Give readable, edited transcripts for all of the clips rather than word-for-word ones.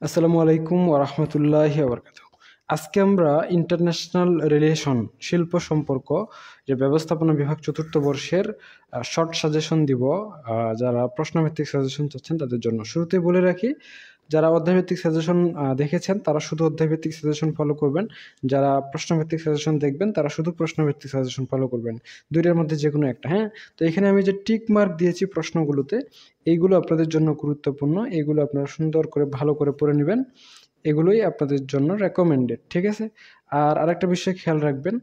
আসসালামু আলাইকুম ওয়া রাহমাতুল্লাহি ওয়া বারাকাতুহু। আজকে আমরা ইন্টারন্যাশনাল রিলেশন শিল্প সম্পর্ক যে ব্যবস্থাপনা বিভাগ চতুর্থ বর্ষের শর্ট সাজেশন দিব। যারা প্রশ্নভিত্তিক সাজেশন চাচ্ছেন তাদের জন্য শুরুতেই বলে রাখি, যারা অধ্যায়ভিত্তিক সাজেশন দেখেছেন তারা শুধু অধ্যায়ভিত্তিক সাজেশন ফলো করবেন। যারা প্রশ্নভিত্তিক সাজেশন দেখবেন তারা শুধু প্রশ্নভিত্তিক সাজেশন ফলো করবেন। দুইটার মধ্যে যে কোনো একটা, হ্যাঁ। তো এখানে আমি যে টিক মার্ক দিয়েছি প্রশ্নগুলোতে, এইগুলো আপনাদের জন্য গুরুত্বপূর্ণ। এগুলো আপনারা সুন্দর করে ভালো করে পড়ে নেবেন। এগুলোই আপনাদের জন্য রেকমেন্ডেড, ঠিক আছে? আর আরেকটা বিষয় খেয়াল রাখবেন,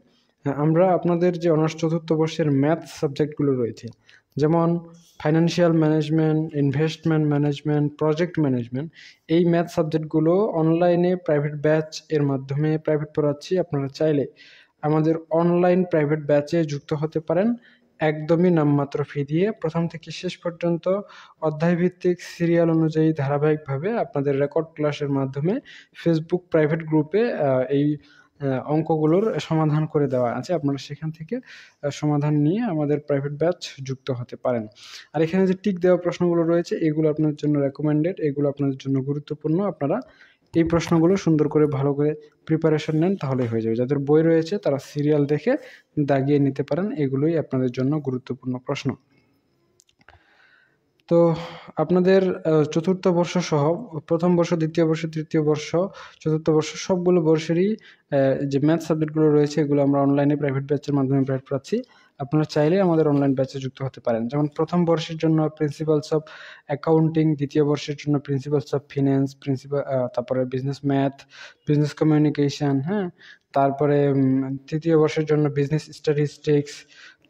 আমরা আপনাদের যে অনার্স চতুর্থ বর্ষের ম্যাথ সাবজেক্টগুলো রয়েছে, যেমন financial management, investment management, project management, এই ম্যাথ সাবজেক্টগুলো অনলাইনে প্রাইভেট ব্যাচ এর মাধ্যমে প্রাইভেট পড়াচ্ছি। আপনারা চাইলে আমাদের অনলাইন প্রাইভেট ব্যাচে যুক্ত হতে পারেন একদমই নামমাত্র ফি দিয়ে। প্রথম থেকে শেষ পর্যন্ত অধ্যায়ভিত্তিক সিরিয়াল অনুযায়ী ধারাবাহিকভাবে আপনাদের রেকর্ড ক্লাসের মাধ্যমে ফেসবুক প্রাইভেট গ্রুপে এই অঙ্কগুলোর সমাধান করে দেওয়া আছে। আপনারা সেখান থেকে সমাধান নিয়ে আমাদের প্রাইভেট ব্যাচ যুক্ত হতে পারেন। আর এখানে যে টিক দেওয়া প্রশ্নগুলো রয়েছে এগুলো আপনাদের জন্য রেকমেন্ডেড, এগুলো আপনাদের জন্য গুরুত্বপূর্ণ। আপনারা এই প্রশ্নগুলো সুন্দর করে ভালো করে প্রিপারেশন নেন, তাহলেই হয়ে যাবে। যাদের বই রয়েছে তারা সিরিয়াল দেখে দাগিয়ে নিতে পারেন, এগুলোই আপনাদের জন্য গুরুত্বপূর্ণ প্রশ্ন। তো আপনাদের চতুর্থ বর্ষ সহ প্রথম বর্ষ, দ্বিতীয় বর্ষ, তৃতীয় বর্ষ, চতুর্থ বর্ষ সবগুলো বর্ষেরই যে ম্যাথ সাবজেক্টগুলো রয়েছে এগুলো আমরা অনলাইনে প্রাইভেট ব্যাচের মাধ্যমে প্রাইভেট পড়াচ্ছি। আপনারা চাইলে আমাদের অনলাইন ব্যাচে যুক্ত হতে পারেন। যেমন প্রথম বর্ষের জন্য প্রিন্সিপালস অফ অ্যাকাউন্টিং, দ্বিতীয় বর্ষের জন্য প্রিন্সিপালস অফ ফিন্যান্স, তারপরে বিজনেস ম্যাথ, বিজনেস কমিউনিকেশন, হ্যাঁ। তারপরে তৃতীয় বর্ষের জন্য business statistics,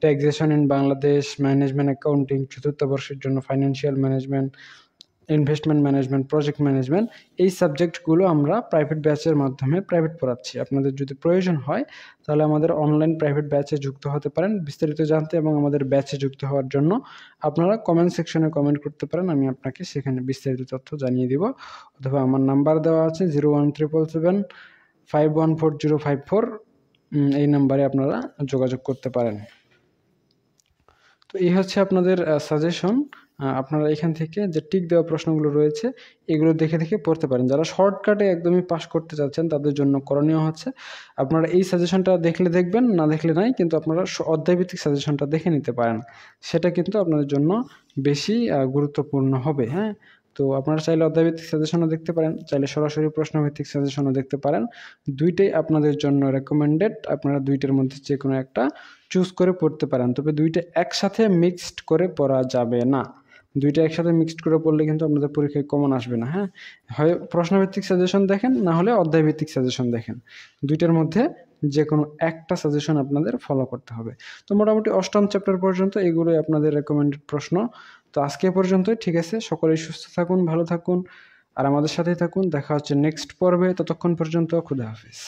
taxation in Bangladesh, management accounting. চতুর্থ বর্ষের জন্য financial management, investment management, project management. এই সাবজেক্টগুলো আমরা প্রাইভেট ব্যাচের মাধ্যমে প্রাইভেট পড়াচ্ছি। আপনাদের যদি প্রয়োজন হয় তাহলে আমাদের অনলাইন প্রাইভেট ব্যাচে যুক্ত হতে পারেন। বিস্তারিত জানতে এবং আমাদের ব্যাচে যুক্ত হওয়ার জন্য আপনারা কমেন্ট সেকশনে কমেন্ট করতে পারেন, আমি আপনাকে সেখানে বিস্তারিত তথ্য জানিয়ে দিব। অথবা আমার নাম্বার দেওয়া আছে 01777514054, এই নাম্বারে আপনারা যোগাযোগ করতে পারেন। তো এই হচ্ছে আপনাদের সাজেশন। আপনারা এখান থেকে যে টিক দেওয়া প্রশ্নগুলো রয়েছে এগুলো দেখে দেখে পড়তে পারেন। যারা শর্টকাটে একদমই পাস করতে চাচ্ছেন তাদের জন্য করণীয় হচ্ছে আপনারা এই সাজেশনটা দেখলে দেখবেন, না দেখলে নাই, কিন্তু আপনারা অধ্যায়ভিত্তিক সাজেশনটা দেখে নিতে পারেন। সেটা কিন্তু আপনাদের জন্য বেশি গুরুত্বপূর্ণ হবে, হ্যাঁ। তো আপনারা চাইলে অধ্যায়ভিত্তিক সাজেশনও দেখতে পারেন, চাইলে সরাসরি প্রশ্নভিত্তিক সাজেশনও দেখতে পারেন। দুইটাই আপনাদের জন্য রেকমেন্ডেড। আপনারা দুইটার মধ্যে যে কোনো একটা চুজ করে পড়তে পারেন, তবে দুইটা একসাথে মিক্সড করে পড়া যাবে না। দুইটা একসাথে মিক্সড করে পড়লে কিন্তু আপনাদের পরীক্ষায় কমন আসবে না, হ্যাঁ। হয় প্রশ্নভিত্তিক সাজেশন দেখেন, না হলে অধ্যায়ভিত্তিক সাজেশন দেখেন। দুইটার মধ্যে যে কোনো একটা সাজেশন আপনাদের ফলো করতে হবে। তো মোটামুটি অষ্টম চ্যাপ্টার পর্যন্ত এগুলোই আপনাদের রেকমেন্ডেড প্রশ্ন। তো আজকে পর্যন্তই, ঠিক আছে। সকলেই সুস্থ থাকুন, ভালো থাকুন আর আমাদের সাথেই থাকুন। দেখা হচ্ছে নেক্সট পর্বে। ততক্ষণ পর্যন্ত খুদা হাফেজ।